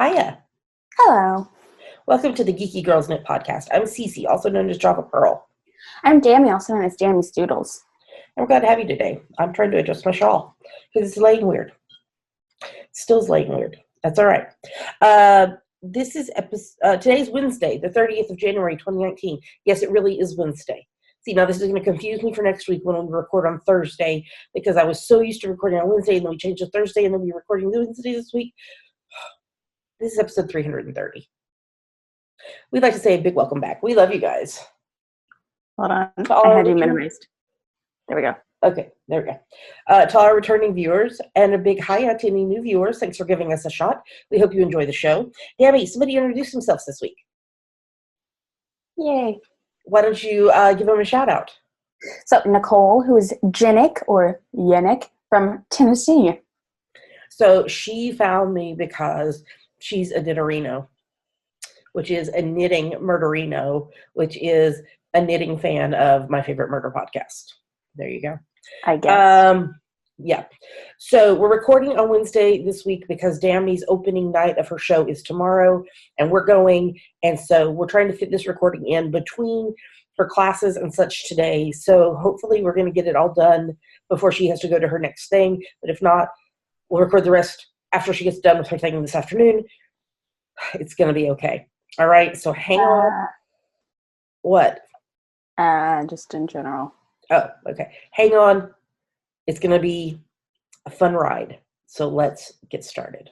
Hiya. Hello. Welcome to the Geeky Girls Knit Podcast. I'm Cece, also known as Java Pearl. I'm Jamie, also known as Yamis Doodles. And we're glad to have you today. I'm trying to adjust my shawl because it's laying weird. Still is laying weird. That's all right. This is today's Wednesday, the 30th of January, 2019. Yes, it really is Wednesday. See, now this is going to confuse me for next week when we record on Thursday because I was so used to recording on Wednesday and then we changed to Thursday and then we're recording Wednesday this week. This is episode 330. We'd like to say a big welcome back. We love you guys. Hold on. I had you minimized. There we go. Okay, there we go. To all our returning viewers, and a big hi out to any new viewers. Thanks for giving us a shot. We hope you enjoy the show. Yami, somebody introduce themselves this week. Yay. Why don't you give them a shout out? So, Nicole, who is Jennick, or Yennick, from Tennessee. So, she found me because she's a knitterino, which is a knitting murderino, which is a knitting fan of my favorite murder podcast. There you go. I guess. Yeah. So we're recording on Wednesday this week because Dami's opening night of her show is tomorrow, and we're going. And so we're trying to fit this recording in between her classes and such today. So hopefully we're going to get it all done before she has to go to her next thing. But if not, we'll record the rest after she gets done with her thing this afternoon. It's going to be okay. All right. So hang on. What? Just in general. Oh, okay. Hang on. It's going to be a fun ride. So let's get started.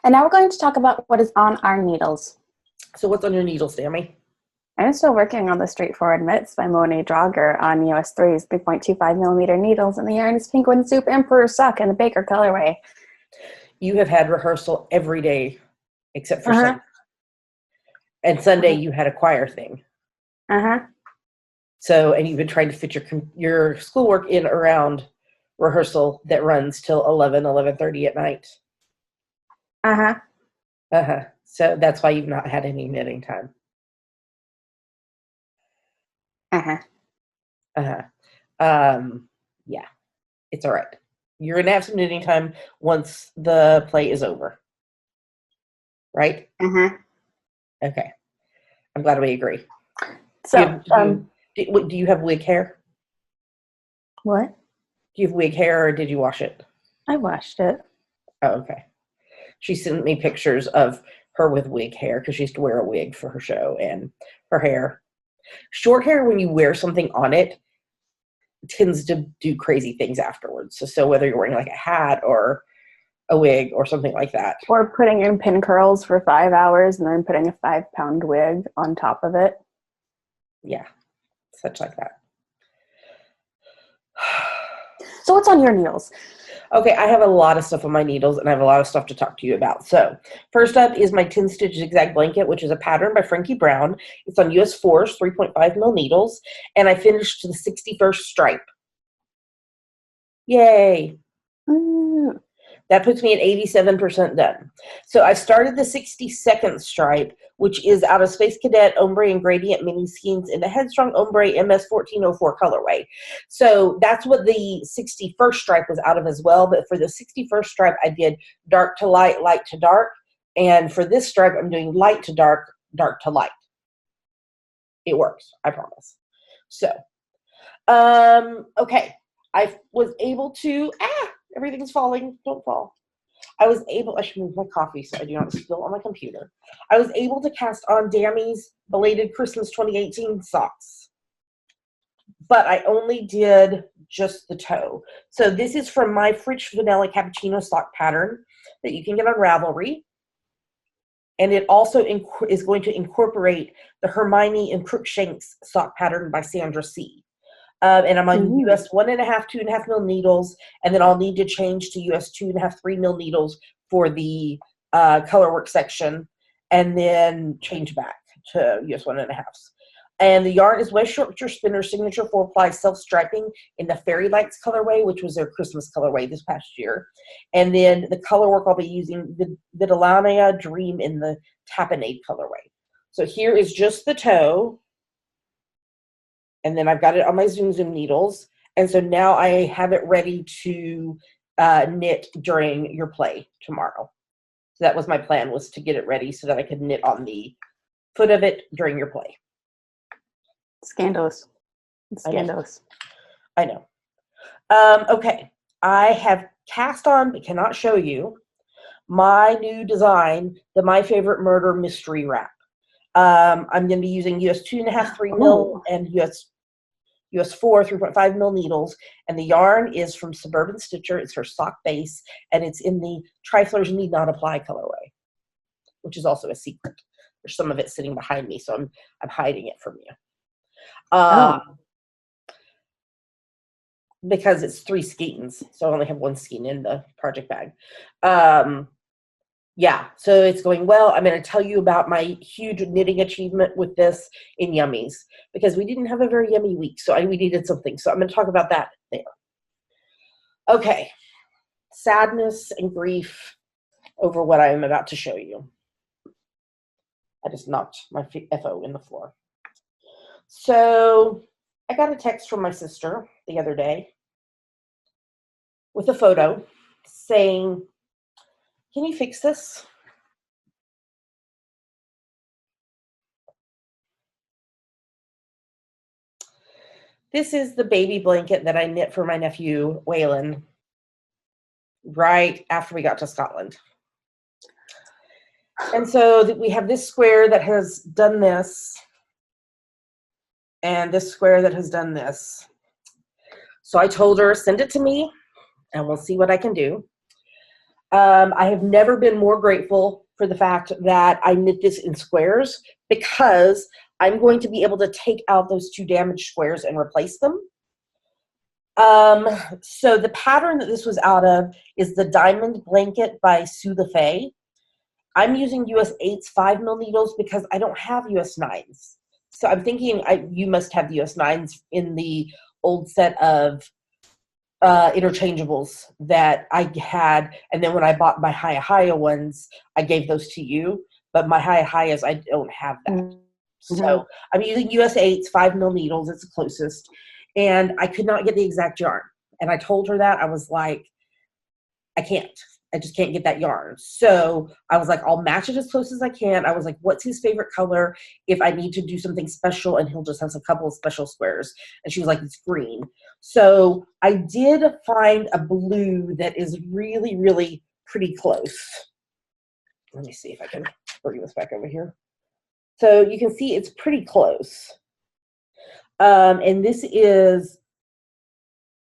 And now we're going to talk about what is on our needles. So what's on your needles, Dami? I'm still working on the Straightforward Mitts by Monet Drager on US 3's 3.25 millimeter needles, and the yarn is Penguin Soup Emperor Suck in the Baker colorway. You have had rehearsal every day except for Sunday. And Sunday you had a choir thing. So, and you've been trying to fit your schoolwork in around rehearsal that runs till 11:30 at night. So that's why you've not had any knitting time. Yeah, it's all right. You're going to have some knitting time once the play is over. Right? Okay. I'm glad we agree. So, do you have wig hair? What? Do you have wig hair or did you wash it? I washed it. Oh, okay. She sent me pictures of her with wig hair because she used to wear a wig for her show, and her hair. Short hair, when you wear something on it, tends to do crazy things afterwards. So whether you're wearing like a hat or a wig or something like that. Or putting in pin curls for 5 hours and then putting a 5-pound wig on top of it. Yeah, such like that. So what's on your needles? Okay, I have a lot of stuff on my needles, and I have a lot of stuff to talk to you about. So first up is my 10-stitch zigzag blanket, which is a pattern by Frankie Brown. It's on US 4's 3.5 mil needles, and I finished the 61st stripe. Yay! That puts me at 87% done. So I started the 62nd stripe, which is out of Space Cadet Ombre and Gradient mini skeins in the Headstrong Ombre MS 1404 colorway. So that's what the 61st stripe was out of as well. But for the 61st stripe, I did dark to light, light to dark. And for this stripe, I'm doing light to dark, dark to light. It works, I promise. So, okay. I was able to, everything's falling. Don't fall. I should move my coffee so I do not spill on my computer. I was able to cast on Dami's belated Christmas 2018 socks. But I only did just the toe. So this is from my French Vanilla Cappuccino sock pattern that you can get on Ravelry. And it also is going to incorporate the Hermione and Crookshanks sock pattern by Sandra C. And I'm on US 1.5, 2.5 mil needles, and then I'll need to change to US 2.5, 3 mil needles for the color work section, and then change back to US 1.5. And the yarn is West Yorkshire Spinner Signature 4-ply self-striping in the Fairy Lights colorway, which was their Christmas colorway this past year. And then the color work I'll be using, the Vidalania Dream in the Tapenade colorway. So here is just the toe. And then I've got it on my Zoom needles. And so now I have it ready to knit during your play tomorrow. So that was my plan, was to get it ready so that I could knit on the foot of it during your play. Scandalous. Scandalous. I know. Okay. I have cast on, but cannot show you, my new design, the My Favorite Murder mystery wrap. I'm going to be using US 2.5, 3 mil, and US 4, 3.5 mil needles. And the yarn is from Suburban Stitcher. It's her sock base, and it's in the Triflers Need Not Apply colorway, which is also a secret. There's some of it sitting behind me, so I'm hiding it from you. Because it's 3 skeins, so I only have 1 skein in the project bag. Yeah, so it's going well. I'm going to tell you about my huge knitting achievement with this in Yummies, because we didn't have a very yummy week, so we needed something. So I'm going to talk about that there. Okay, sadness and grief over what I am about to show you. I just knocked my FO in the floor. So I got a text from my sister the other day with a photo saying, "Can you fix this?" This is the baby blanket that I knit for my nephew, Waylon, right after we got to Scotland. And so we have this square that has done this, and this square that has done this. So I told her, send it to me, and we'll see what I can do. I have never been more grateful for the fact that I knit this in squares, because I'm going to be able to take out those 2 damaged squares and replace them. So the pattern that this was out of is the Dimond Blanket by Sue the Fae. I'm using US 8s 5 mil needles because I don't have US 9s. So I'm thinking you must have the US 9s in the old set of interchangeables that I had, and then when I bought my Hiya ones, I gave those to you, but my Hiyas, I don't have that. Mm-hmm. So I'm using US 8s 5 mil needles. It's the closest, and I could not get the exact yarn, and I told her that. I was like, I just can't get that yarn. So I was like, I'll match it as close as I can. I was like, what's his favorite color if I need to do something special and he'll just have a couple of special squares? And she was like, it's green. So I did find a blue that is really, really pretty close. Let me see if I can bring this back over here. So you can see it's pretty close. And this is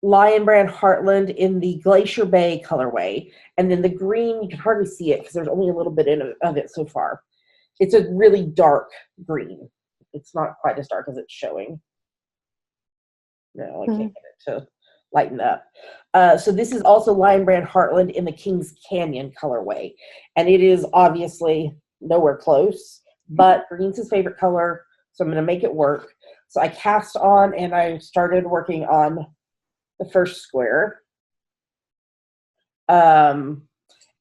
Lion Brand Heartland in the Glacier Bay colorway. And then the green, you can hardly see it because there's only a little bit of it so far. It's a really dark green. It's not quite as dark as it's showing. No, I can't get it to lighten up. So this is also Lion Brand Heartland in the Kings Canyon colorway. And it is obviously nowhere close, but green's his favorite color, so I'm going to make it work. So I cast on and I started working on the first square. And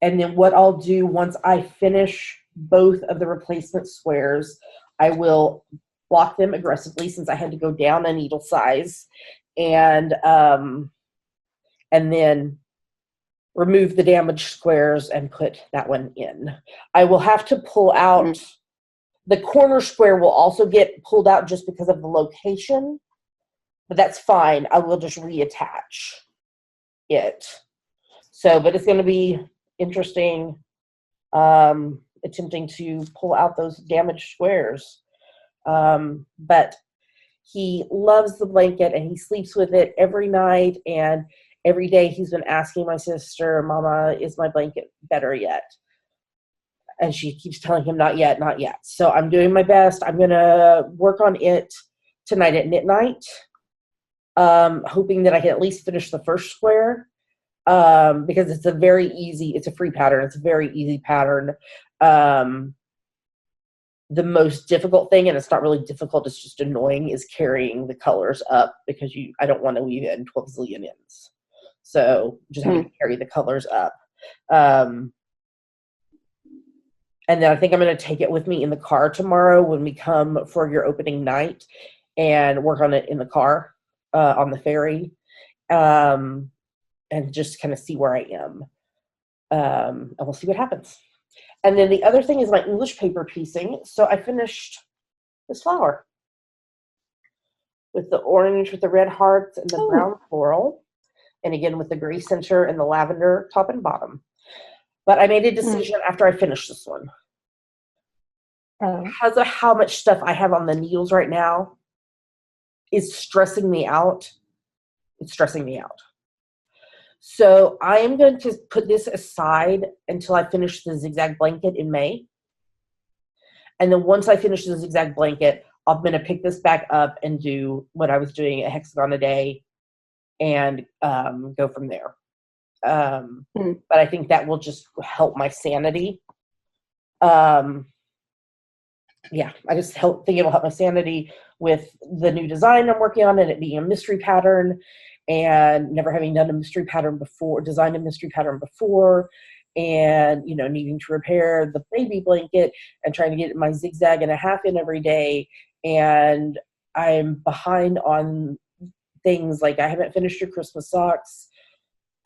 then what I'll do once I finish both of the replacement squares, I will block them aggressively since I had to go down a needle size, and then remove the damaged squares and put that one in. I will have to pull out the corner square will also get pulled out just because of the location, but that's fine. I will just reattach it. So, but it's going to be interesting attempting to pull out those damaged squares. But he loves the blanket and he sleeps with it every night, and every day he's been asking my sister, Mama, is my blanket better yet? And she keeps telling him, not yet, not yet. So I'm doing my best. I'm going to work on it tonight at midnight, hoping that I can at least finish the first square, because it's it's a free pattern. It's a very easy pattern. The most difficult thing, and it's not really difficult, it's just annoying, is carrying the colors up, because I don't want to weave it in 12 zillion ends. So just having to carry the colors up. And then I think I'm going to take it with me in the car tomorrow when we come for your opening night and work on it in the car on the ferry. and just kind of see where I am. And we'll see what happens. And then the other thing is my English paper piecing. So I finished this flower with the orange with the red hearts and the brown floral. And again, with the gray center and the lavender top and bottom. But I made a decision after I finished this one. Because of how much stuff I have on the needles right now is stressing me out. It's stressing me out. So I am going to put this aside until I finish the zigzag blanket in May. And then once I finish the zigzag blanket, I'm going to pick this back up and do what I was doing, a hexagon a day, and go from there. But I think that will just help my sanity. Yeah, I just think it will help my sanity with the new design I'm working on and it being a mystery pattern and never having done a mystery pattern before, designed a mystery pattern before, and, you know, needing to repair the baby blanket and trying to get my zigzag and a half in every day. And I'm behind on things like I haven't finished your Christmas socks.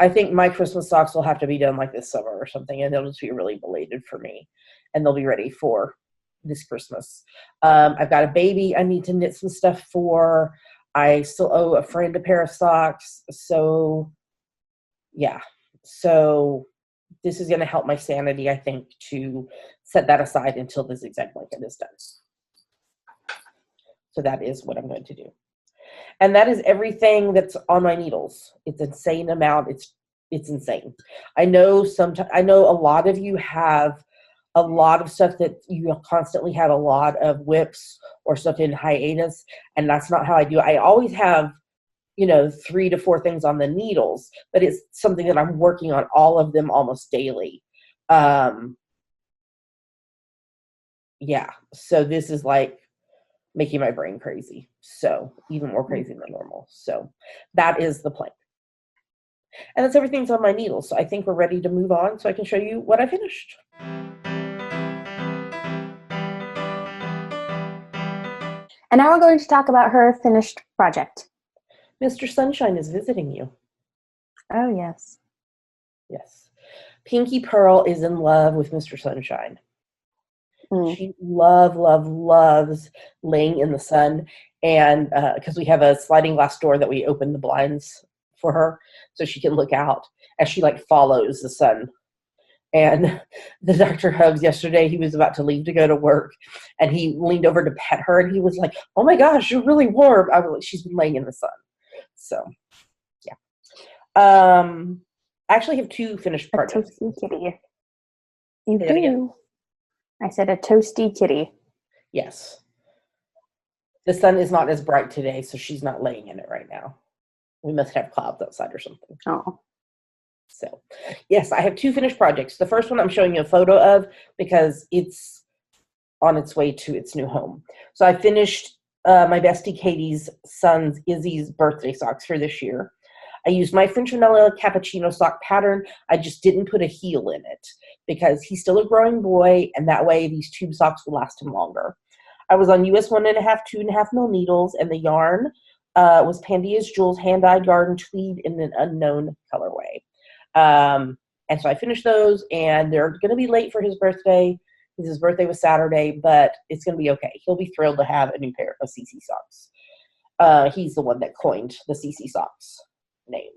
I think my Christmas socks will have to be done like this summer or something, and they'll just be really belated for me, and they'll be ready for this Christmas. I've got a baby I need to knit some stuff for. I still owe a friend a pair of socks. So, yeah. So this is going to help my sanity, I think, to set that aside until the zigzag blanket is done. So that is what I'm going to do. And that is everything that's on my needles. It's an insane amount. It's insane. I know a lot of you have a lot of stuff that you constantly have a lot of whips or stuff in hiatus, and that's not how I do it. I always have, 3 to 4 things on the needles, but it's something that I'm working on all of them almost daily. Yeah, so this is like making my brain crazy. So even more crazy than normal. So that is the plan. And that's everything's on my needles. So I think we're ready to move on so I can show you what I finished. And now we're going to talk about her finished project. Mr. Sunshine is visiting you. Oh, yes. Yes. Pinky Pearl is in love with Mr. Sunshine. She loves laying in the sun, and because we have a sliding glass door that we open the blinds for her so she can look out as she follows the sun. And the Dr. Hugs yesterday, he was about to leave to go to work, and he leaned over to pet her, and he was like, "Oh my gosh, you're really warm." I was like, "She's been laying in the sun." So, yeah. I actually have 2 finished projects. A toasty kitty. You do. Again. I said a toasty kitty. Yes. The sun is not as bright today, so she's not laying in it right now. We must have clouds outside or something. Oh. So, yes, I have 2 finished projects. The first one I'm showing you a photo of because it's on its way to its new home. So I finished my bestie Katie's son's Izzy's birthday socks for this year. I used my French vanilla cappuccino sock pattern. I just didn't put a heel in it because he's still a growing boy, and that way these tube socks will last him longer. I was on US 1.5, 2.5 mil needles, and the yarn was Pandia's Jewels hand-dyed garden tweed in an unknown colorway. And so I finished those, and they're going to be late for his birthday. His birthday was Saturday, but it's going to be okay. He'll be thrilled to have a new pair of CC socks. He's the one that coined the CC socks name.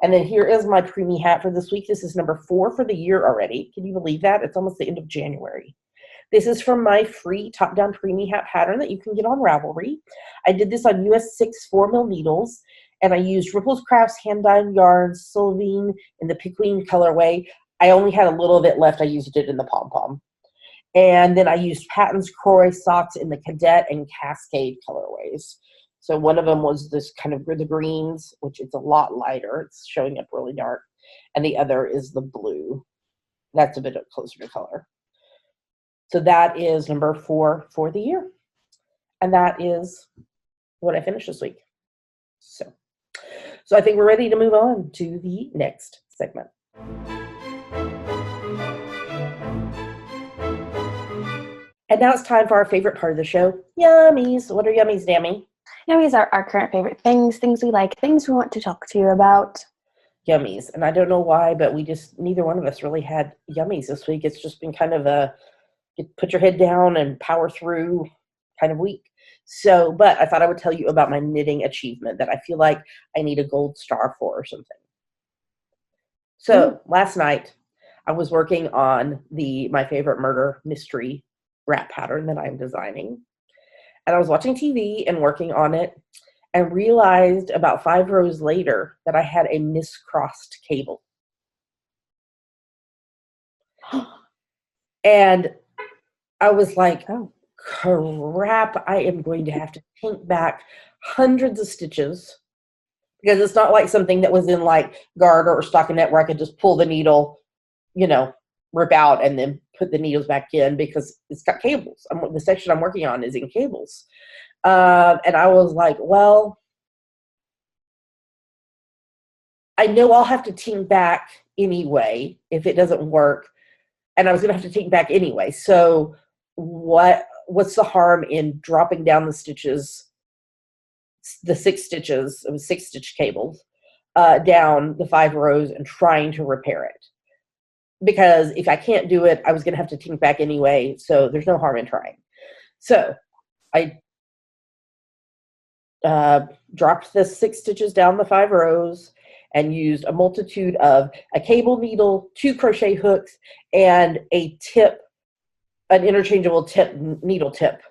And then here is my preemie hat for this week. This is number 4 for the year already. Can you believe that? It's almost the end of January. This is from my free top-down preemie hat pattern that you can get on Ravelry. I did this on US 6 4-mil needles, and I used Ripples Crafts hand-dyed yarn, Sylvine in the Pickween colorway. I only had a little of it left. I used it in the pom-pom. And then I used Patton's Croy socks in the Cadet and Cascade colorways. So one of them was this kind of the greens, which it's a lot lighter. It's showing up really dark. And the other is the blue. That's a bit closer to color. So that is number 4 for the year. And that is what I finished this week. So I think we're ready to move on to the next segment. And now it's time for our favorite part of the show, Yummies. What are Yummies, Dammy? Yummies are our current favorite things we like, things we want to talk to you about. Yummies. And I don't know why, but neither one of us really had yummies this week. It's just been kind of a put your head down and power through kind of week. So, but I thought I would tell you about my knitting achievement that I feel like I need a gold star for or something. So last night I was working on my favorite murder mystery wrap pattern that I'm designing. And I was watching TV and working on it and realized about 5 rows later that I had a miscrossed cable. And I was like, oh, crap, I am going to have to take back hundreds of stitches because it's not like something that was in like garter or stockinette where I could just pull the needle, rip out and then put the needles back in because it's got cables. The section I'm working on is in cables. And I was like, well, I know I'll have to tink back anyway if it doesn't work. And I was going to have to tink back anyway. So what's the harm in dropping down the stitches, the 6 stitches, it was 6-stitch cables, down the 5 rows and trying to repair it? Because if I can't do it, I was going to have to tink back anyway. So there's no harm in trying. So I dropped the 6 stitches down the 5 rows and used a multitude of a cable needle, 2 crochet hooks, and a tip, an interchangeable needle tip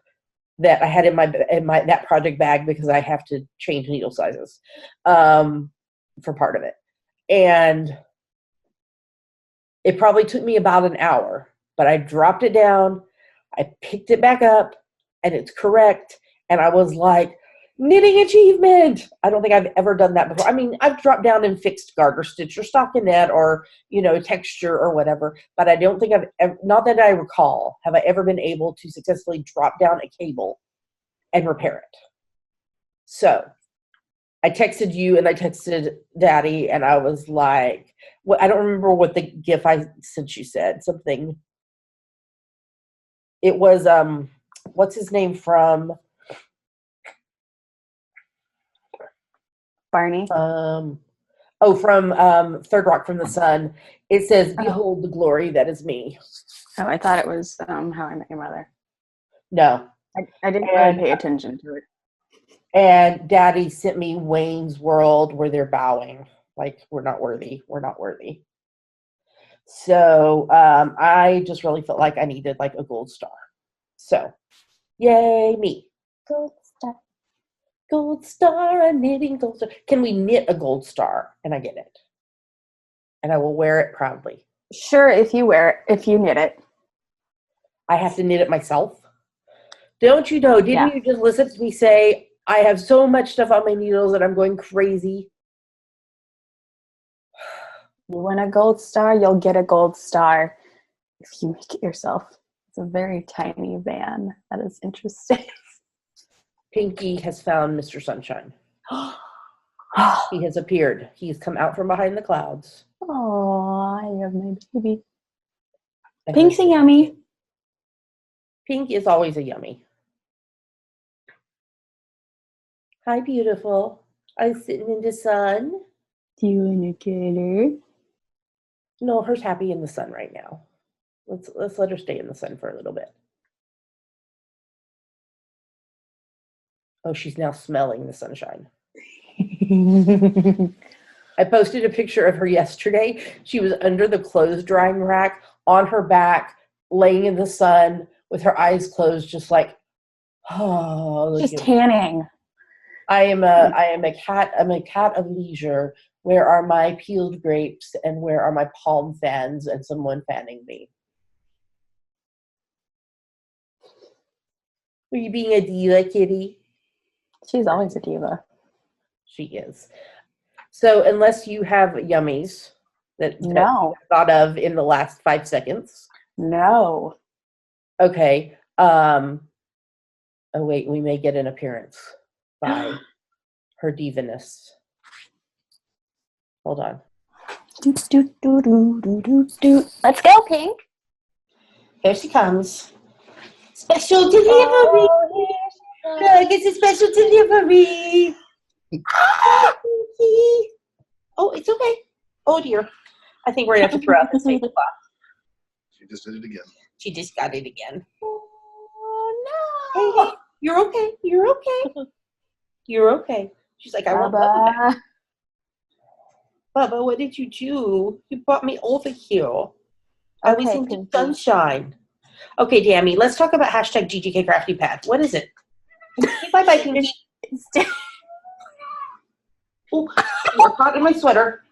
that I had in my that project bag because I have to change needle sizes for part of it. And it probably took me about an hour, but I dropped it down, I picked it back up, and it's correct. And I was like, knitting achievement. I don't think I've ever done that before. I mean, I've dropped down and fixed garter stitch or stockinette or, texture or whatever, but I don't think I've ever, not that I recall, have I ever been able to successfully drop down a cable and repair it. So I texted you and I texted Daddy and I was like, I don't remember what the GIF I sent you said. Something. It was, what's his name from... Barney. From Third Rock from the Sun. It says, "Behold the glory that is me." Oh, I thought it was How I Met Your Mother. No. I didn't really pay attention to it. And Daddy sent me Wayne's World where they're bowing. Like, we're not worthy. We're not worthy. So I just really felt like I needed like a gold star. So, yay me. Gold star. Gold star, I'm knitting gold star. Can we knit a gold star? And I get it. And I will wear it proudly. Sure, if you knit it. I have to knit it myself. Don't you know? Didn't you just listen to me say, I have so much stuff on my needles that I'm going crazy? You want a gold star, you'll get a gold star if you make it yourself. It's a very tiny van. That is interesting. Pinky has found Mr. Sunshine. He has appeared. He's come out from behind the clouds. Oh, I have my baby. Pink's a yummy. Pink is always a yummy. Hi, beautiful. I'm sitting in the sun. Do you want to get her? No, her's happy in the sun right now. Let's let her stay in the sun for a little bit. Oh, she's now smelling the sunshine. I posted a picture of her yesterday. She was under the clothes drying rack on her back, laying in the sun with her eyes closed, just like, oh. She's tanning. I am a cat. I'm a cat of leisure. Where are my peeled grapes and where are my palm fans and someone fanning me? Were you being a diva, kitty? She's always a diva. She is. So unless you have yummies that you thought of in the last 5 seconds. No. Okay. Oh wait, we may get an appearance by her divaness. Hold on. Let's go, Pink. Here she comes. Special delivery. Look, it's a special delivery. Ah, Pinky. Oh, it's okay. Oh, dear. I think we're going to have to throw out this tablecloth. She just did it again. She just got it again. Oh, Hey, no. hey, you're okay. You're okay. You're okay. She's like, I want Bubba back. Bubba, what did you do? You brought me over here. I was in the sunshine. Okay, Dammy, let's talk about hashtag GGK Crafty Pad. What is it? Bye-bye, Pinky. Oh, you're caught in my sweater.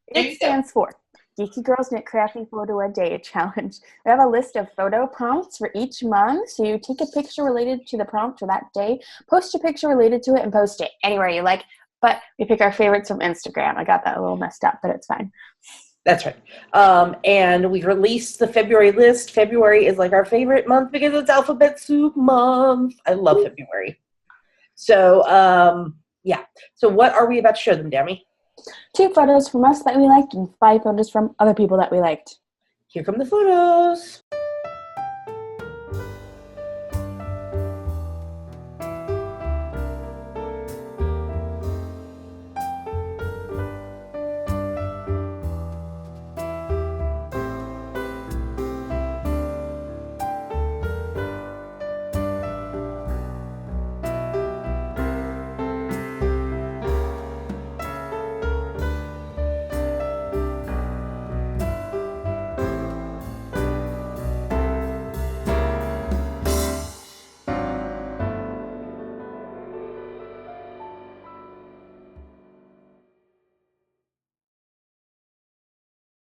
It stands for Geeky Girls Knit Crafty Photo a Day Challenge. We have a list of photo prompts for each month. So you take a picture related to the prompt for that day, post a picture related to it, and post it anywhere you like. But we pick our favorites from Instagram. I got that a little messed up, but it's fine. That's right. And we released the February list. February is like our favorite month because it's alphabet soup month. I love February. So, yeah. So what are we about to show them, Dammy? 2 photos from us that we liked and 5 photos from other people that we liked. Here come the photos.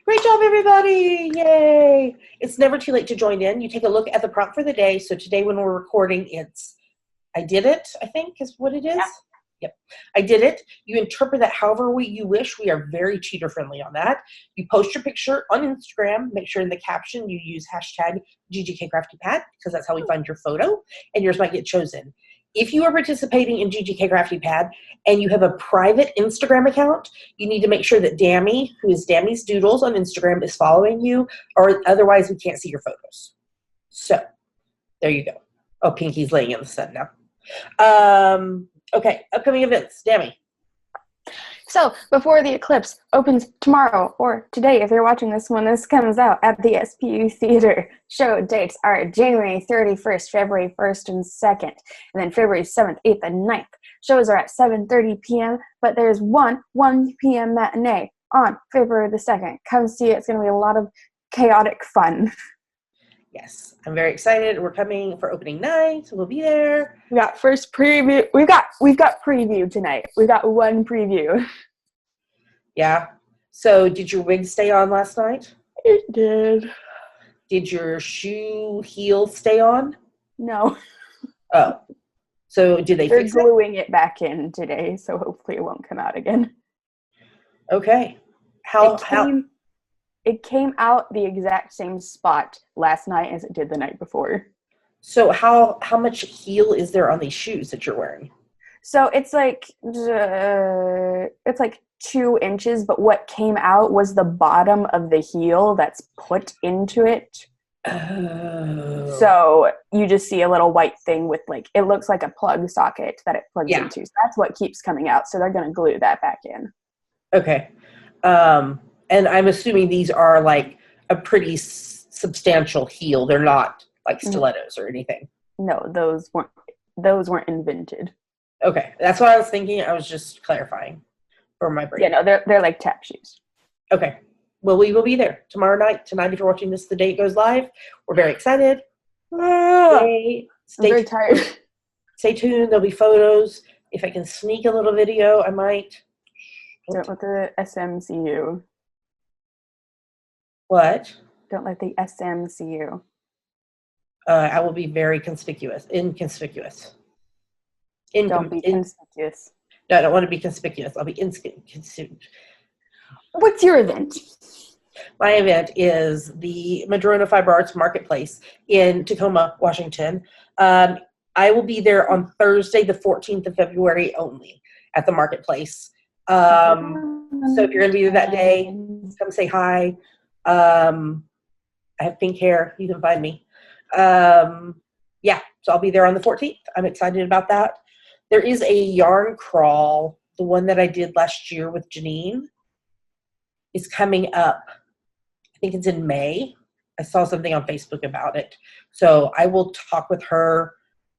Great job, everybody. Yay. It's never too late to join in. You take a look at the prompt for the day. So today when we're recording, it's I did it, I think is what it is. Yeah. Yep. I did it. You interpret that however you wish. We are very cheater friendly on that. You post your picture on Instagram. Make sure in the caption you use hashtag GGKCraftyPad because that's how we find your photo and yours might get chosen. If you are participating in GGK Crafty Pad and you have a private Instagram account, you need to make sure that Dammy, who is Dammy's Doodles on Instagram, is following you, or otherwise we can't see your photos. So, there you go. Oh, Pinky's laying in the sun now. Okay, upcoming events. Dammy. So, before the eclipse opens tomorrow, or today if you're watching this when this comes out, at the SPU Theater. Show dates are January 31st, February 1st and 2nd, and then February 7th, 8th, and 9th. Shows are at 7:30 p.m., but there's 1 p.m. matinee on February the 2nd. Come see it. It's going to be a lot of chaotic fun. Yes, I'm very excited. We're coming for opening night, so we'll be there. We got first preview. We've got preview tonight. We got 1 preview. Yeah. So, did your wig stay on last night? It did. Did your shoe heel stay on? No. Oh. So, did they fix it? They're gluing it back in today, so hopefully it won't come out again. Okay. It came out the exact same spot last night as it did the night before. So how much heel is there on these shoes that you're wearing? So it's like 2 inches, but what came out was the bottom of the heel that's put into it. Oh. So you just see a little white thing with it looks like a plug socket that it plugs into. So that's what keeps coming out. So they're going to glue that back in. Okay. And I'm assuming these are like a pretty substantial heel. They're not like stilettos or anything. No, those weren't invented. Okay, that's what I was thinking. I was just clarifying for my brain. Yeah, no, they're like tap shoes. Okay. Well, we will be there tomorrow night. Tonight, if you're watching this, the day it goes live. We're very excited. I'm very tired. Stay tuned. There'll be photos. If I can sneak a little video, I might. Don't let the SMCU. What? Don't let the SM see you. I will be very inconspicuous. Don't be conspicuous. No, I don't want to be conspicuous. I'll be inconspicuous. What's your event? My event is the Madrona Fiber Arts Marketplace in Tacoma, Washington. I will be there on Thursday, the 14th of February only at the marketplace. So if you're going to be there that day, come say hi. I have pink hair. You can find me. Yeah, So I'll be there on the 14th. I'm excited about that. There is a yarn crawl, the one that I did last year with Janine, is coming up. I think it's in May. I saw something on Facebook about it. So I will talk with her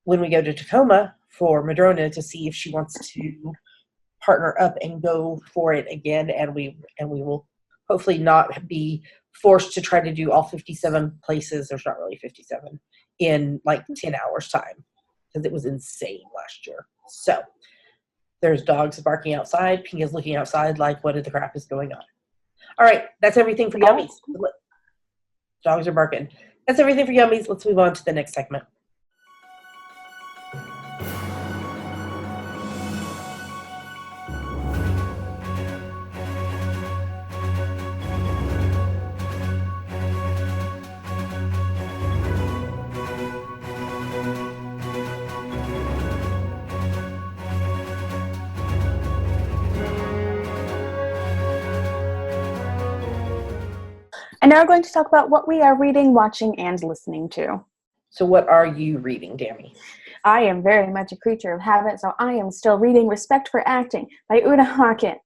when we go to Tacoma for Madrona to see if she wants to partner up and go for it again. And we will hopefully not be forced to try to do all 57 places. There's not really 57 in like 10 hours time, because it was insane last year. So there's dogs barking outside. Pink is looking outside like, what the crap is going on? All right, that's everything for Yummies. Dogs are barking. That's everything for Yummies. Let's move on to the next segment. And now we're going to talk about what we are reading, watching, and listening to. So what are you reading, Dammy? I am very much a creature of habit, so I am still reading Respect for Acting by Uta Hagen.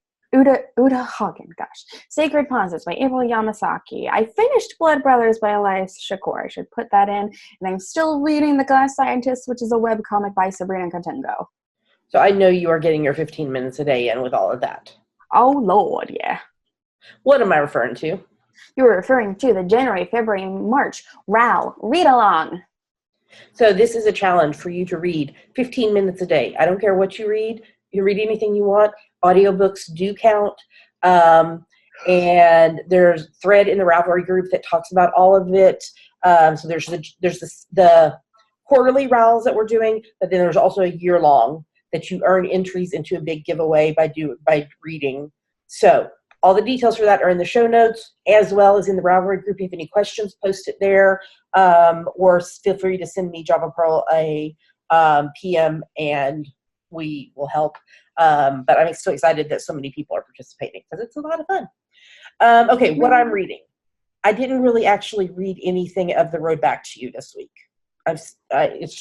Sacred Pauses by April Yamasaki. I finished Blood Brothers by Elias Shakur. I should put that in. And I'm still reading The Glass Scientist, which is a webcomic by Sabrina Katengo. So I know you are getting your 15 minutes a day in with all of that. Oh, Lord, yeah. What am I referring to? You're referring to the January, February, March RAL Read Along. So this is a challenge for you to read 15 minutes a day. I don't care what you read. You read anything you want. Audiobooks do count. And there's a thread in the Ravelry group that talks about all of it. So there's the quarterly RALs that we're doing, but then there's also a year-long that you earn entries into a big giveaway by reading. So all the details for that are in the show notes, as well as in the Ravelry group. If you have any questions, post it there, or feel free to send me Java Pearl a PM, and we will help. But I'm so excited that so many people are participating because it's a lot of fun. Okay, what I'm reading. I didn't really actually read anything of The Road Back to You this week. It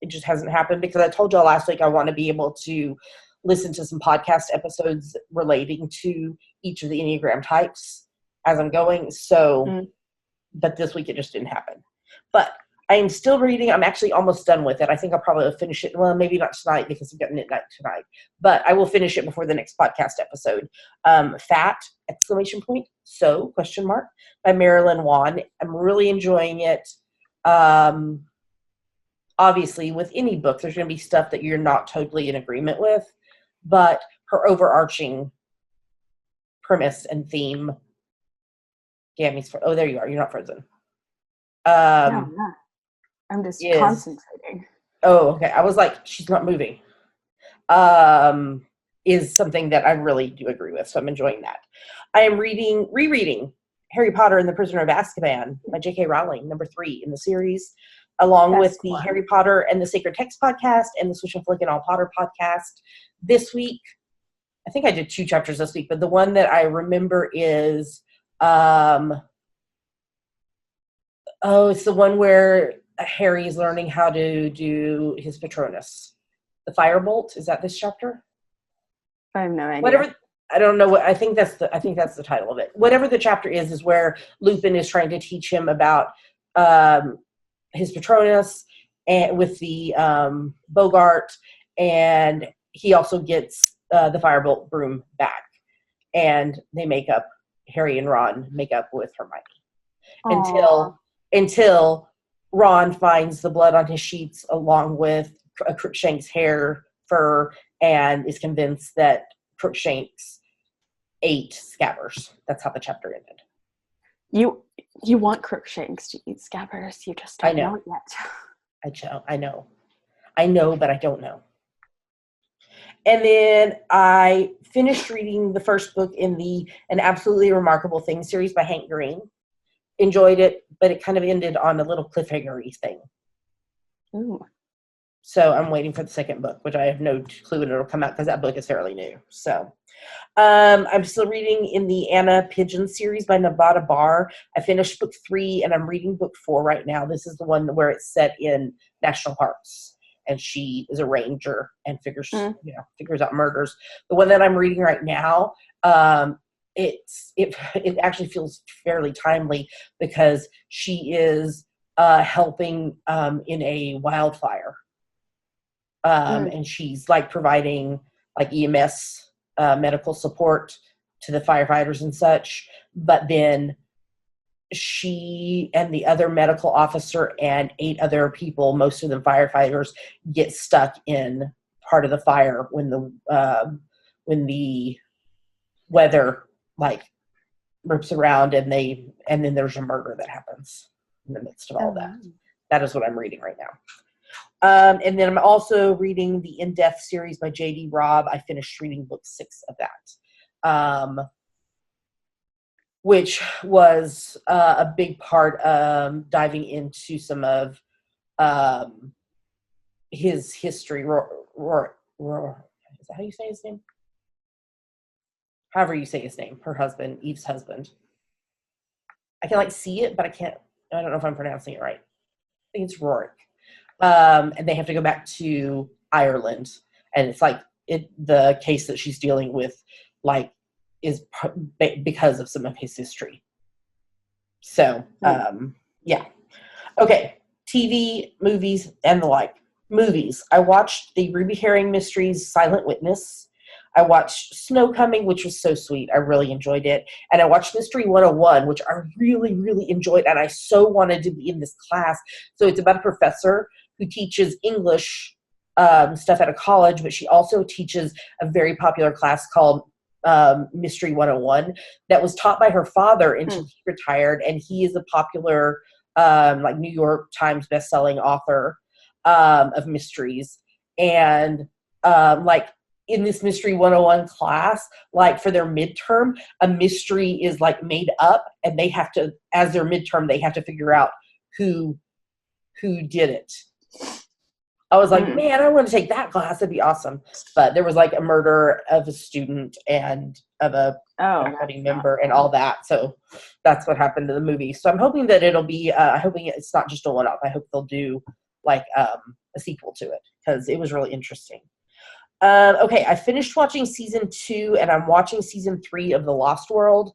just hasn't happened because I told y'all last week I want to be able to listen to some podcast episodes relating to each of the Enneagram types as I'm going. So, but this week it just didn't happen. But I am still reading. I'm actually almost done with it. I think I'll probably finish it. Well, maybe not tonight because I'm getting it tonight. But I will finish it before the next podcast episode. Fat! So, ? By Marilyn Wan. I'm really enjoying it. Obviously, with any book, there's going to be stuff that you're not totally in agreement with. But her overarching premise and theme. Gammy's oh, there you are. You're not frozen. No, I'm not. I'm just concentrating. Oh, okay. I was like, she's not moving. Is something that I really do agree with. So I'm enjoying that. I am rereading Harry Potter and the Prisoner of Azkaban by J.K. Rowling, number 3 in the series, along with the Harry Potter and the Sacred Text podcast and the Swish and Flick and All Potter podcast. This week, I think I did 2 chapters this week, but the one that I remember is, it's the one where Harry's learning how to do his Patronus. The Firebolt, is that this chapter? I have no idea. Whatever, I don't know what, I think that's the title of it. Whatever the chapter is where Lupin is trying to teach him about his Patronus and with the Bogart, and he also gets the Firebolt broom back, and they make up, Harry and Ron make up with Hermione until Ron finds the blood on his sheets along with Crookshank's hair, fur, and is convinced that Crookshanks ate Scabbers. That's how the chapter ended. You want Crookshanks to eat Scabbers. You just don't know it yet. I know, but I don't know. And then I finished reading the first book in the An Absolutely Remarkable Thing series by Hank Green. Enjoyed it, but it kind of ended on a little cliffhanger-y thing. Ooh. So I'm waiting for the second book, which I have no clue when it'll come out because that book is fairly new. So I'm still reading in the Anna Pigeon series by Nevada Barr. I finished book 3 and I'm reading book 4 right now. This is the one where it's set in national parks and she is a ranger and figures out murders. The one that I'm reading right now, it actually feels fairly timely because she is helping in a wildfire. And she's like providing like EMS medical support to the firefighters and such. But then she and the other medical officer and 8 other people, most of them firefighters, get stuck in part of the fire when the weather like rips around and then there's a murder that happens in the midst of all that. That is what I'm reading right now. And then I'm also reading the In Depth series by J.D. Robb. I finished reading book 6 of that, which was a big part of diving into some of his history. Is that how you say his name? However you say his name. Her husband, Eve's husband. I can like see it, but I don't know if I'm pronouncing it right. I think it's Rorik. And they have to go back to Ireland, and it's like the case that she's dealing with, like, is because of some of his history. So, yeah. Okay, TV, movies, and the like. Movies. I watched the Ruby Herring Mysteries Silent Witness. I watched Snow Coming, which was so sweet. I really enjoyed it. And I watched Mystery 101, which I really, really enjoyed, and I so wanted to be in this class. So it's about a professor who teaches English stuff at a college, but she also teaches a very popular class called Mystery 101 that was taught by her father until he retired, and he is a popular like New York Times bestselling author of mysteries. And like in this Mystery 101 class, like for their midterm, a mystery is like made up, and they have to, as their midterm, they have to figure out who did it. I was like, man, I want to take that class. That'd be awesome. But there was like a murder of a student and of a faculty member and all that. So that's what happened to the movie. So I'm hoping that it'll be, hoping it's not just a one-off. I hope they'll do like a sequel to it because it was really interesting. Okay, I finished watching season 2 and I'm watching season 3 of The Lost World.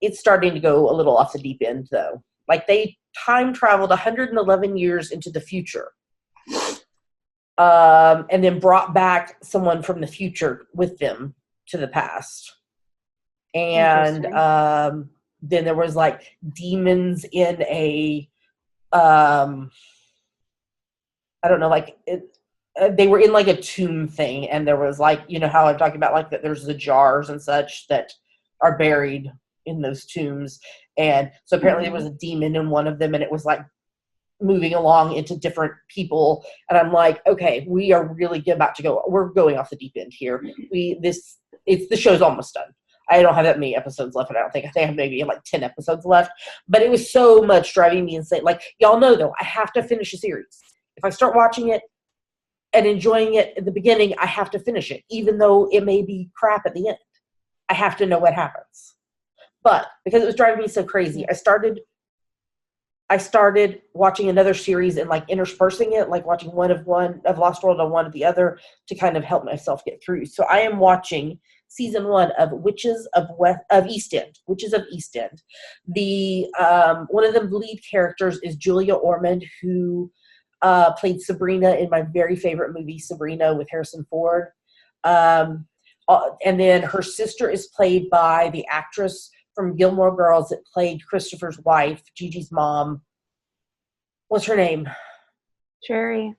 It's starting to go a little off the deep end though. Like they time traveled 111 years into the future. And then brought back someone from the future with them to the past. And then there was like demons in a, I don't know, like they were in like a tomb thing. And there was like, you know how I'm talking about like that there's the jars and such that are buried in those tombs. And so apparently there was a demon in one of them, and it was like moving along into different people, and I'm like, okay, we are really about to go. We're going off the deep end here. The show's almost done. I don't have that many episodes left, and I think I have maybe like 10 episodes left. But it was so much driving me insane. Like y'all know, though, I have to finish a series. If I start watching it and enjoying it at the beginning, I have to finish it, even though it may be crap at the end. I have to know what happens. But because it was driving me so crazy, I started watching another series and like interspersing it, like watching one of Lost World and one of the other to kind of help myself get through. So I am watching season 1 of Witches of East End. Witches of East End. The one of the lead characters is Julia Ormond, who played Sabrina in my very favorite movie, Sabrina, with Harrison Ford. And then her sister is played by the actress from Gilmore Girls that played Christopher's wife, Gigi's mom. What's her name? Sherry.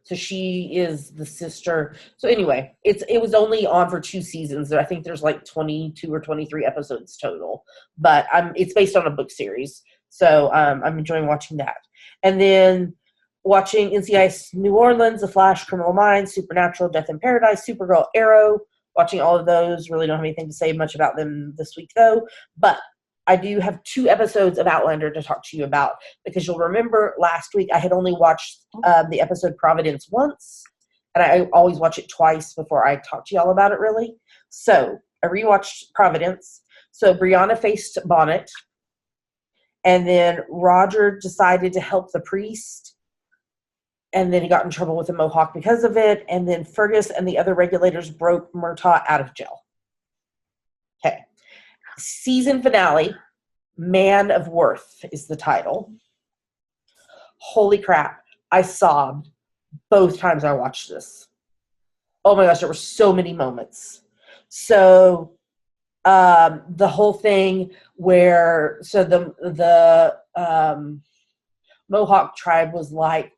So she is the sister. So anyway, it was only on for 2 seasons. I think there's like 22 or 23 episodes total. But it's based on a book series. So I'm enjoying watching that. And then watching NCIS New Orleans, The Flash, Criminal Minds, Supernatural, Death in Paradise, Supergirl, Arrow. Watching all of those. Really don't have anything to say much about them this week, though. But I do have 2 episodes of Outlander to talk to you about, because you'll remember last week I had only watched the episode Providence once, and I always watch it twice before I talk to y'all about it, really. So I rewatched Providence. So Brianna faced Bonnet, and then Roger decided to help the priest, and then he got in trouble with the Mohawk because of it, and then Fergus and the other regulators broke Murtaugh out of jail. Okay. Season finale, Man of Worth is the title. Holy crap. I sobbed both times I watched this. Oh my gosh, there were so many moments. So the whole thing where, so the Mohawk tribe was like,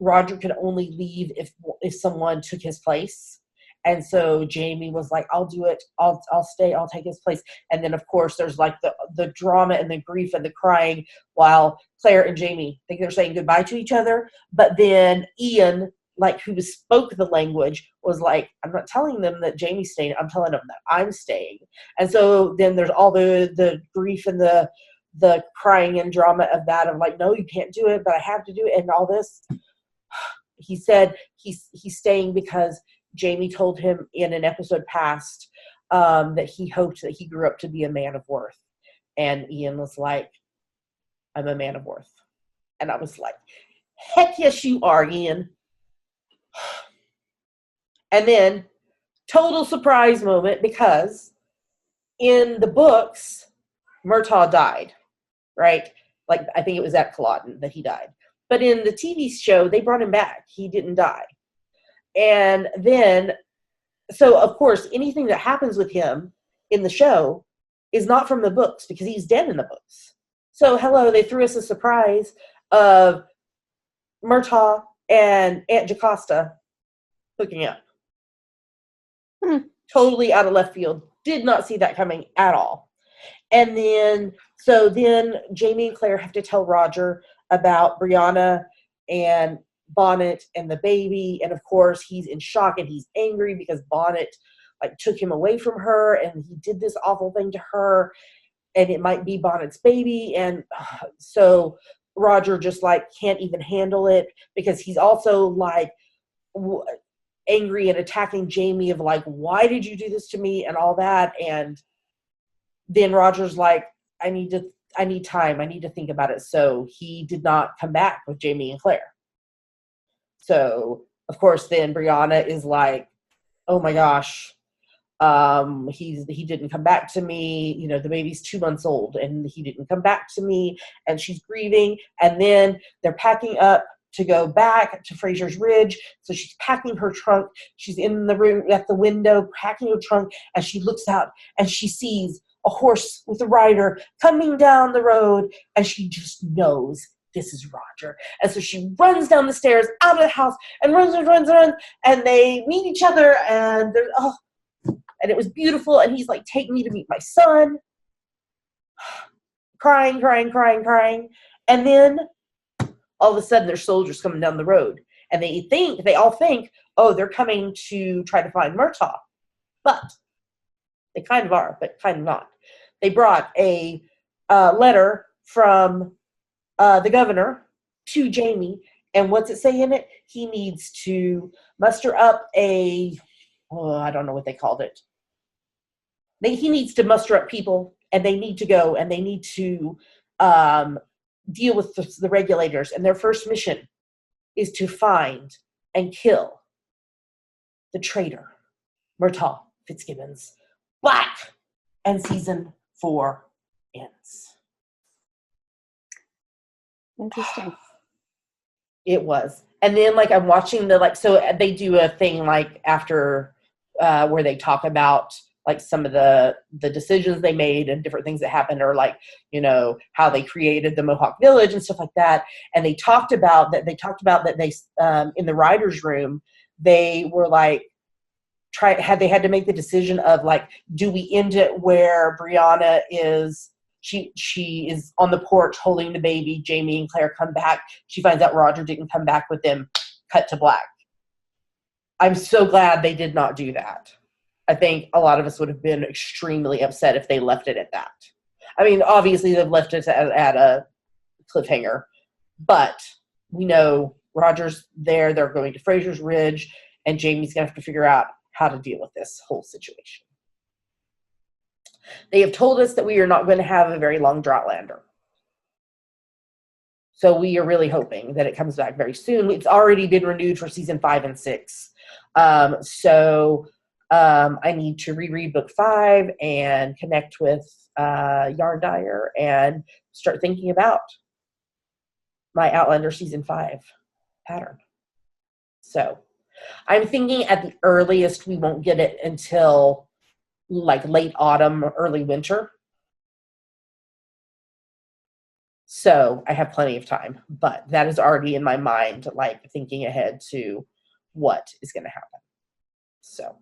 Roger could only leave if someone took his place. And so Jamie was like, I'll do it. I'll stay. I'll take his place. And then, of course, there's like the drama and the grief and the crying while Claire and Jamie think they're saying goodbye to each other. But then Ian, like, who spoke the language, was like, I'm not telling them that Jamie's staying. I'm telling them that I'm staying. And so then there's all the grief and the crying and drama of that, of like, no, you can't do it, but I have to do it, and all this. He said he's staying because Jamie told him in an episode past that he hoped that he grew up to be a man of worth. And Ian was like, I'm a man of worth. And I was like, heck yes, you are, Ian. And then, total surprise moment, because in the books, Murtaugh died, right? Like, I think it was at Culloden that he died. But in the TV show, they brought him back. He didn't die. And then, so of course, anything that happens with him in the show is not from the books, because he's dead in the books. So, hello, they threw us a surprise of Murtaugh and Aunt Jocasta hooking up. Totally out of left field. Did not see that coming at all. And then, so then Jamie and Claire have to tell Roger about Brianna and Bonnet and the baby. And of course, he's in shock and he's angry because Bonnet like took him away from her and he did this awful thing to her, and it might be Bonnet's baby. And so Roger just like can't even handle it, because he's also like angry and attacking Jamie of like, why did you do this to me and all that. And then Roger's like, I need time. I need to think about it. So he did not come back with Jamie and Claire. So of course then Brianna is like, oh my gosh, he didn't come back to me. You know, the baby's 2 months old and he didn't come back to me, and she's grieving. And then they're packing up to go back to Fraser's Ridge. So she's packing her trunk. She's in the room at the window packing her trunk, and she looks out and she sees a horse with a rider coming down the road, and she just knows this is Roger. And so she runs down the stairs out of the house and runs, and they meet each other, and and it was beautiful. And he's like, take me to meet my son. Crying. And then all of a sudden there's soldiers coming down the road, and they all think, oh, they're coming to try to find Murtaugh. But they kind of are, but kind of not. They brought a letter from the governor to Jamie, and what's it say in it? He needs to muster up I don't know what they called it. He needs to muster up people, and they need to go, and they need to deal with the regulators, and their first mission is to find and kill the traitor, Murtaugh Fitzgibbons Black. And season 4 ends. Interesting. It was. And then like I'm watching so they do a thing like after where they talk about like some of the decisions they made and different things that happened, or like, you know, how they created the Mohawk Village and stuff like that. And they talked about that they in the writer's room, they were like, they had to make the decision of like, do we end it where Brianna is, she is on the porch holding the baby, Jamie and Claire come back, she finds out Roger didn't come back with them, cut to black. I'm so glad they did not do that. I think a lot of us would have been extremely upset if they left it at that. I mean, obviously they've left us at a cliffhanger, but we know Roger's there. They're going to Fraser's Ridge, and Jamie's going to have to figure out how to deal with this whole situation. They have told us that we are not going to have a very long Droughtlander. So we are really hoping that it comes back very soon. It's already been renewed for season 5 and 6. So I need to reread book 5 and connect with Yarn Dyer and start thinking about my Outlander season 5 pattern. So I'm thinking at the earliest we won't get it until like late autumn, early winter. So I have plenty of time, but that is already in my mind, like thinking ahead to what is going to happen. So,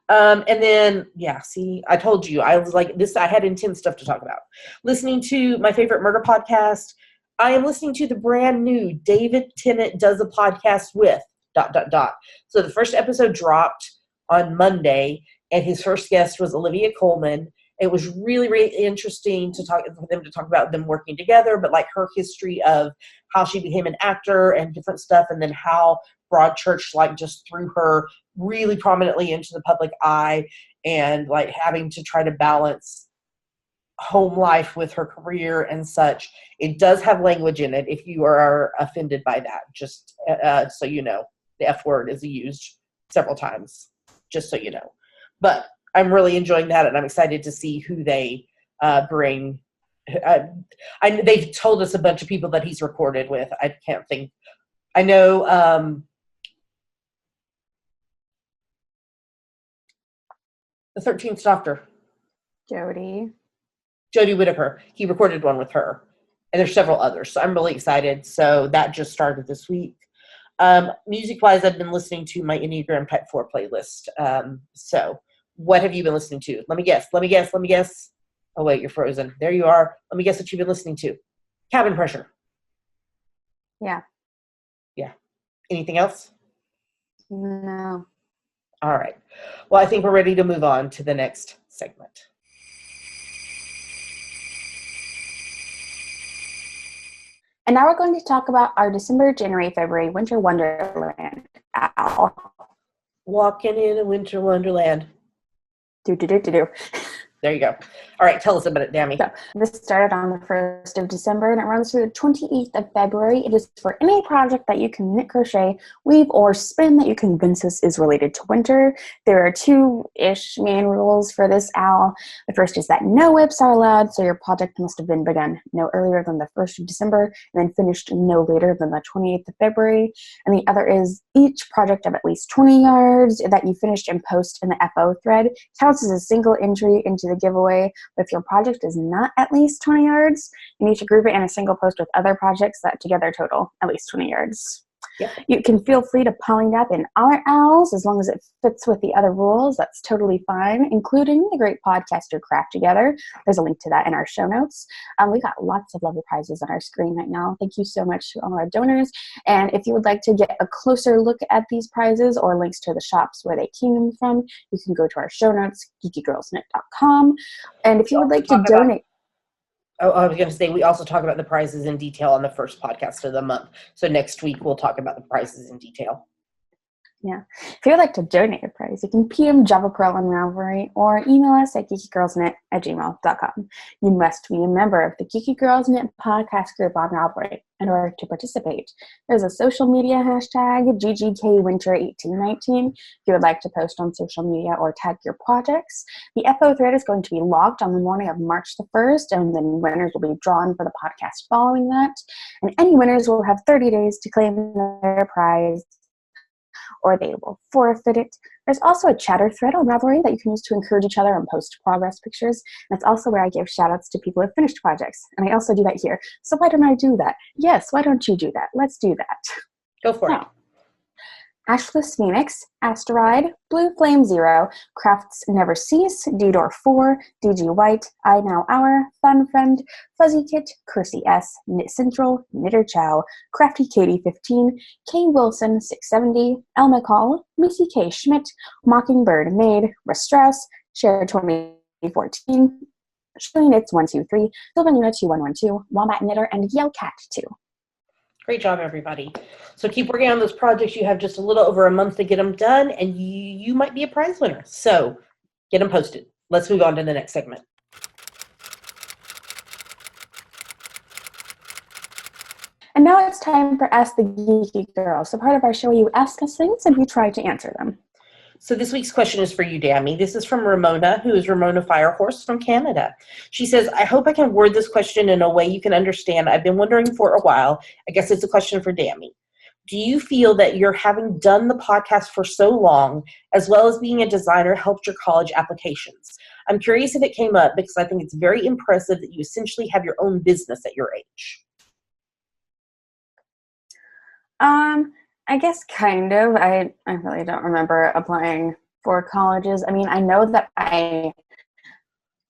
and then, yeah, see, I told you, I was like this, I had intense stuff to talk about. Listening to my favorite murder podcast. I am listening to the brand new David Tennant Does a Podcast With ... So the first episode dropped on Monday, and his first guest was Olivia Colman. It was really, really interesting for them to talk about them working together, but like her history of how she became an actor and different stuff, and then how Broadchurch like just threw her really prominently into the public eye, and like having to try to balance home life with her career and such. It does have language in it if you are offended by that, just so you know. The F word is used several times, just so you know. But I'm really enjoying that, and I'm excited to see who they bring. They've told us a bunch of people that he's recorded with. I can't think. I know the 13th Doctor. Jodie Whittaker. He recorded one with her. And there's several others. So I'm really excited. So that just started this week. Music-wise, I've been listening to my Enneagram Type 4 playlist. So what have you been listening to? Let me guess. Oh, wait, you're frozen. There you are. Let me guess what you've been listening to. Cabin Pressure. Yeah. Anything else? No. All right. Well, I think we're ready to move on to the next segment. And now we're going to talk about our December, January, February Winter Wonderland owl. Walking in a winter wonderland. Do. There you go. All right, tell us about it, Dammy. So this started on the 1st of December, and it runs through the 28th of February. It is for any project that you can knit, crochet, weave, or spin that you convince us is related to winter. There are 2-ish main rules for this owl. The first is that no whips are allowed, so your project must have been begun no earlier than the 1st of December, and then finished no later than the 28th of February. And the other is each project of at least 20 yards that you finished and post in the FO thread counts as a single entry into the giveaway. But if your project is not at least 20 yards, you need to group it in a single post with other projects that together total at least 20 yards. Yep. You can feel free to poly up in our owls as long as it fits with the other rules. That's totally fine, including the Great Podcaster Craft Together. There's a link to that in our show notes. We got lots of lovely prizes on our screen right now. Thank you so much to all our donors. And if you would like to get a closer look at these prizes or links to the shops where they came from, you can go to our show notes, geekygirlsnet.com. And if you would like to donate. I was going to say, we also talk about the prizes in detail on the first podcast of the month. So next week, we'll talk about the prizes in detail. Yeah. If you'd like to donate a prize, you can PM Java Pearl on Ravelry or email us at geekygirlsnet@gmail.com. You must be a member of the Geeky Girls Knit podcast group on Ravelry in order to participate. There's a social media hashtag, GGKWinter1819, if you would like to post on social media or tag your projects. The FO thread is going to be logged on the morning of March the 1st, and then winners will be drawn for the podcast following that. And any winners will have 30 days to claim their prize, or they will forfeit it. There's also a chatter thread on Ravelry that you can use to encourage each other and post progress pictures. And that's also where I give shout outs to people who have finished projects. And I also do that here. So why don't I do that? Yes, why don't you do that? Let's do that. Go for it. Ashless Phoenix, Asteroid, Blue Flame Zero, Crafts Never Cease, D-Door 4, DG White, I Now Hour, Fun Friend, Fuzzy Kit, Kersey S, Knit Central, Knitter Chow, Crafty Katie 15, K Wilson 670, El McCall, Missy K Schmidt, Mockingbird Maid, Russ Strauss, Share 2014, Shirley Knits 123, Sylvanina 2112, Wombat Knitter, and Yellcat 2. Great job, everybody. So keep working on those projects. You have just a little over a month to get them done, and you might be a prize winner. So get them posted. Let's move on to the next segment. And now it's time for Ask the Geeky Girls, the part of our show where you ask us things and we try to answer them. So this week's question is for you, Dammy. This is from Ramona, who is Ramona Firehorse from Canada. She says, I hope I can word this question in a way you can understand. I've been wondering for a while. I guess it's a question for Dammy. Do you feel that your having done the podcast for so long, as well as being a designer, helped your college applications? I'm curious if it came up because I think it's very impressive that you essentially have your own business at your age. I guess kind of. I really don't remember applying for colleges. I mean, I know that I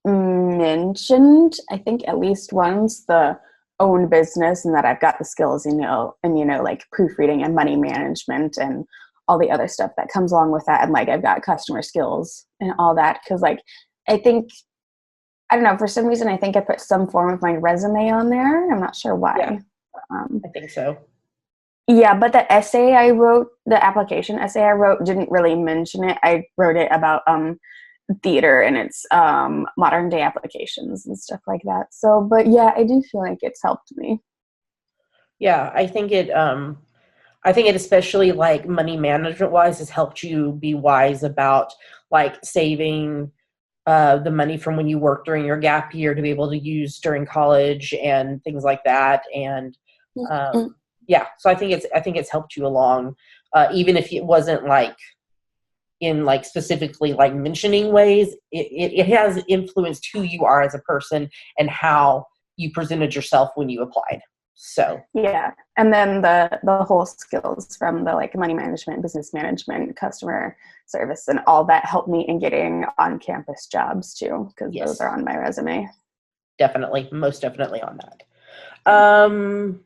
mentioned, I think at least once, the own business and that I've got the skills, like proofreading and money management and all the other stuff that comes along with that. And like, I've got customer skills and all that. Cause like, I think, I don't know, for some reason, I think I put some form of my resume on there. I'm not sure why. Yeah, I think so. Yeah, but the essay I wrote, the application essay I wrote, didn't really mention it. I wrote it about theater and its modern day applications and stuff like that. So, but yeah, I do feel like it's helped me. Yeah, I think it especially like money management wise has helped you be wise about like saving the money from when you worked during your gap year to be able to use during college and things like that. And yeah, so I think it's helped you along, even if it wasn't like in like specifically like mentioning ways. It has influenced who you are as a person and how you presented yourself when you applied. So yeah, and then the whole skills from the like money management, business management, customer service, and all that helped me in getting on campus jobs too, because those are on my resume. Definitely, most definitely on that.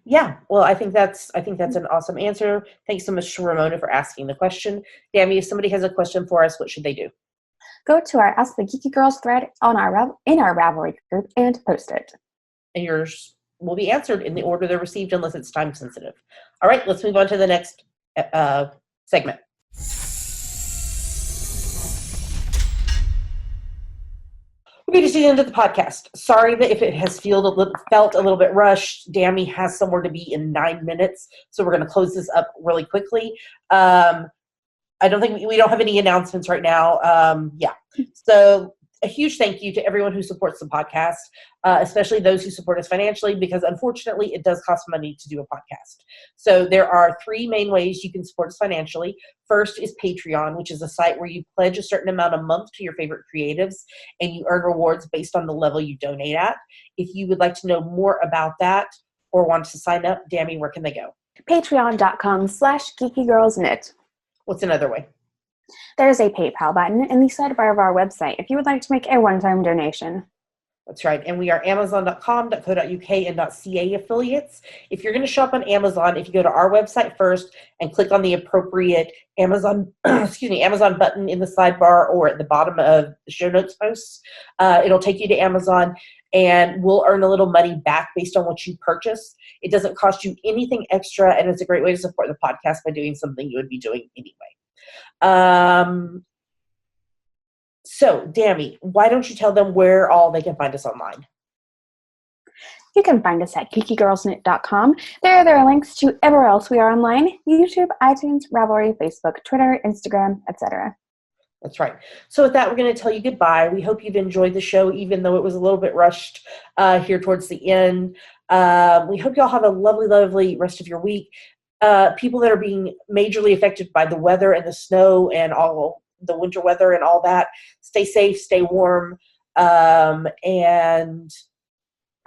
Yeah, well, I think that's an awesome answer. Thanks so much to Ramona for asking the question. Dammy, if somebody has a question for us, what should they do? Go to our Ask the Geeky Girls thread on in our Ravelry group and post it. And yours will be answered in the order they're received unless it's time sensitive. All right, let's move on to the next segment. We need to see the end of the podcast. Sorry that if it has felt a little bit rushed. Dammy has somewhere to be in 9 minutes, so we're going to close this up really quickly. I don't think we don't have any announcements right now. Yeah, so a huge thank you to everyone who supports the podcast, especially those who support us financially, because unfortunately it does cost money to do a podcast. So there are 3 main ways you can support us financially. First is Patreon, which is a site where you pledge a certain amount a month to your favorite creatives and you earn rewards based on the level you donate at. If you would like to know more about that or want to sign up, Dammy, where can they go? Patreon.com/geekygirlsknit. What's another way? There's a PayPal button in the sidebar of our website if you would like to make a one-time donation. That's right. And we are amazon.com.co.uk and .ca affiliates. If you're going to shop on Amazon, if you go to our website first and click on the appropriate Amazon button in the sidebar or at the bottom of the show notes posts, it'll take you to Amazon and we'll earn a little money back based on what you purchase. It doesn't cost you anything extra, and it's a great way to support the podcast by doing something you would be doing anyway. So, Dammy, why don't you tell them where all they can find us online? You can find us at geekygirlsknit.com. There are links to everywhere else we are online: YouTube, iTunes, Ravelry, Facebook, Twitter, Instagram, etc. That's right. So with that, we're going to tell you goodbye. We hope you've enjoyed the show, even though it was a little bit rushed here towards the end. We hope you all have a lovely, lovely rest of your week. People that are being majorly affected by the weather and the snow and all the winter weather and all that, stay safe, stay warm, and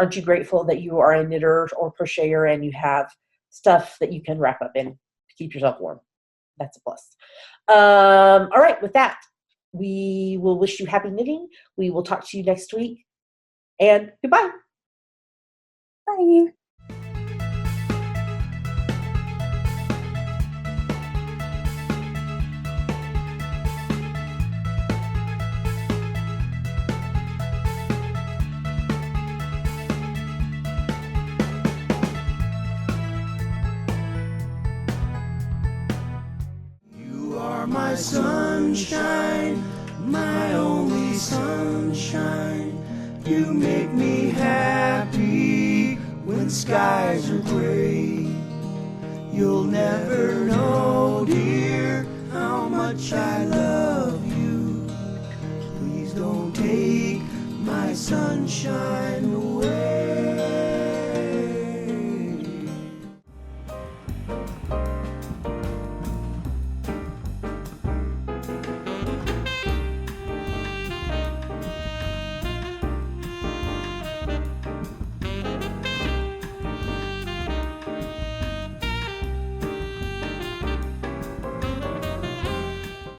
aren't you grateful that you are a knitter or crocheter and you have stuff that you can wrap up in to keep yourself warm? That's a plus. All right, with that, we will wish you happy knitting. We will talk to you next week, and goodbye. Bye. sunshine, my only sunshine. You make me happy when skies are gray. You'll never know, dear, how much I love you. Please don't take my sunshine away.